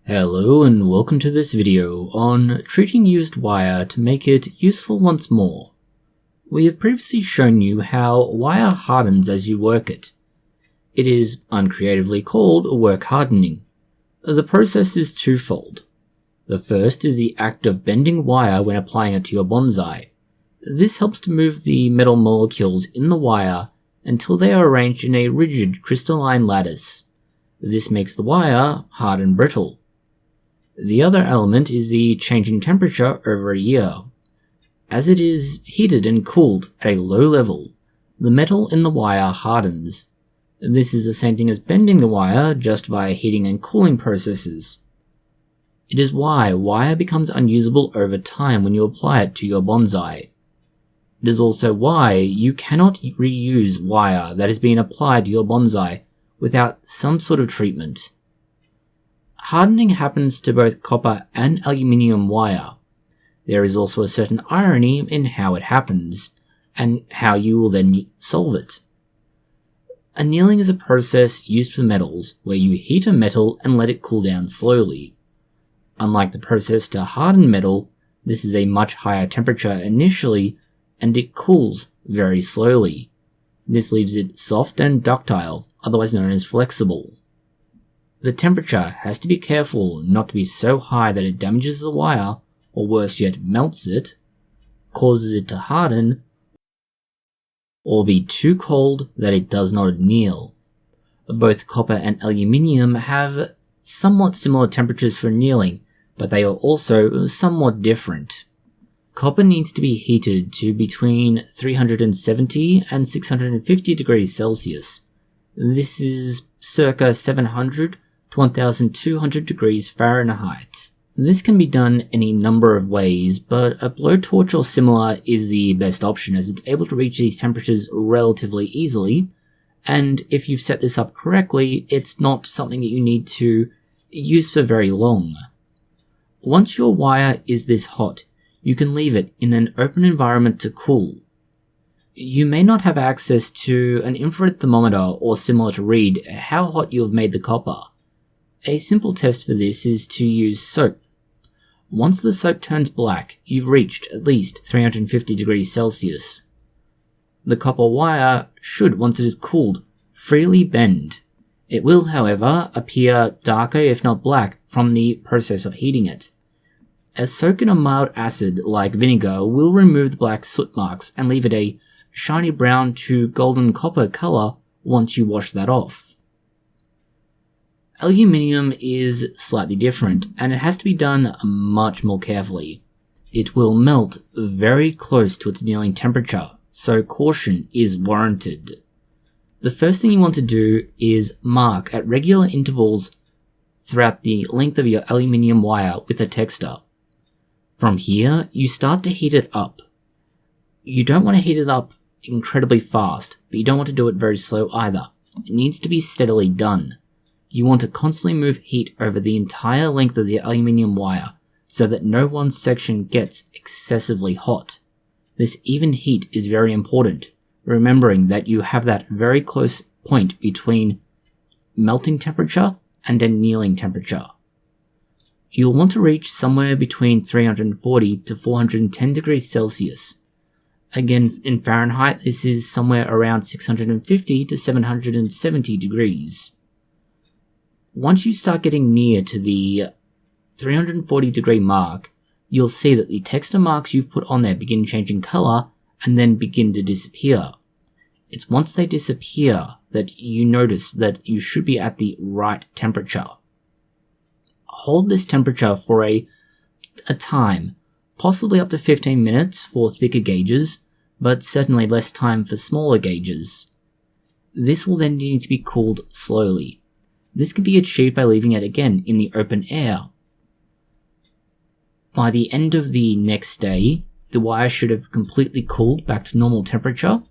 Hello and welcome to this video on treating used wire to make it useful once more. We have previously shown you how wire hardens as you work it. It is uncreatively called work hardening. The process is twofold. The first is the act of bending wire when applying it to your bonsai. This helps to move the metal molecules in the wire until they are arranged in a rigid crystalline lattice. This makes the wire hard and brittle. The other element is the change in temperature over a year. As it is heated and cooled at a low level, the metal in the wire hardens. This is the same thing as bending the wire, just via heating and cooling processes. It is why wire becomes unusable over time when you apply it to your bonsai. It is also why you cannot reuse wire that has been applied to your bonsai without some sort of treatment. Hardening happens to both copper and aluminium wire. There is also a certain irony in how it happens, and how you will then solve it. Annealing is a process used for metals where you heat a metal and let it cool down slowly. Unlike the process to harden metal, this is a much higher temperature initially, and it cools very slowly. This leaves it soft and ductile, otherwise known as flexible. The temperature has to be careful not to be so high that it damages the wire, or worse yet melts it, causes it to harden, or be too cold that it does not anneal. Both copper and aluminium have somewhat similar temperatures for annealing, but they are also somewhat different. Copper needs to be heated to between 370 and 650 degrees Celsius. This is circa 700 to 1200 degrees Fahrenheit. This can be done any number of ways, but a blowtorch or similar is the best option as it's able to reach these temperatures relatively easily, and if you've set this up correctly, it's not something that you need to use for very long. Once your wire is this hot, you can leave it in an open environment to cool. You may not have access to an infrared thermometer or similar to read how hot you have made the copper. A simple test for this is to use soap. Once the soap turns black, you've reached at least 350 degrees Celsius. The copper wire should, once it is cooled, freely bend. It will, however, appear darker if not black from the process of heating it. A soak in a mild acid like vinegar will remove the black soot marks and leave it a shiny brown to golden copper color once you wash that off. Aluminium is slightly different, and it has to be done much more carefully. It will melt very close to its annealing temperature, so caution is warranted. The first thing you want to do is mark at regular intervals throughout the length of your aluminium wire with a texter. From here, you start to heat it up. You don't want to heat it up incredibly fast, but you don't want to do it very slow either. It needs to be steadily done. You want to constantly move heat over the entire length of the aluminium wire so that no one section gets excessively hot. This even heat is very important, remembering that you have that very close point between melting temperature and annealing temperature. You'll want to reach somewhere between 340 to 410 degrees Celsius. Again, in Fahrenheit, this is somewhere around 650 to 770 degrees. Once you start getting near to the 340 degree mark, you'll see that the texture marks you've put on there begin changing color and then begin to disappear. It's once they disappear that you notice that you should be at the right temperature. Hold this temperature for a time, possibly up to 15 minutes for thicker gauges, but certainly less time for smaller gauges. This will then need to be cooled slowly. This can be achieved by leaving it again in the open air. By the end of the next day, the wire should have completely cooled back to normal temperature,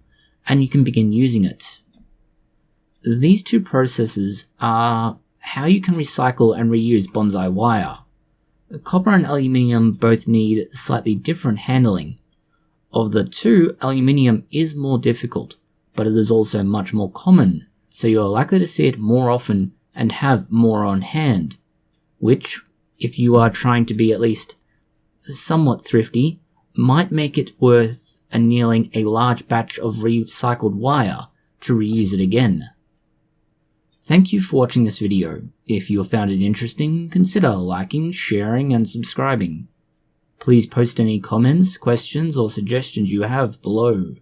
and you can begin using it. These two processes are how you can recycle and reuse bonsai wire. Copper and aluminium both need slightly different handling. Of the two, aluminium is more difficult, but it is also much more common, so you are likely to see it more often and have more on hand. which, if you are trying to be at least somewhat thrifty, might make it worth annealing a large batch of recycled wire to reuse it again. Thank you for watching this video. If you found it interesting, consider liking, sharing, and subscribing. Please post any comments, questions, or suggestions you have below.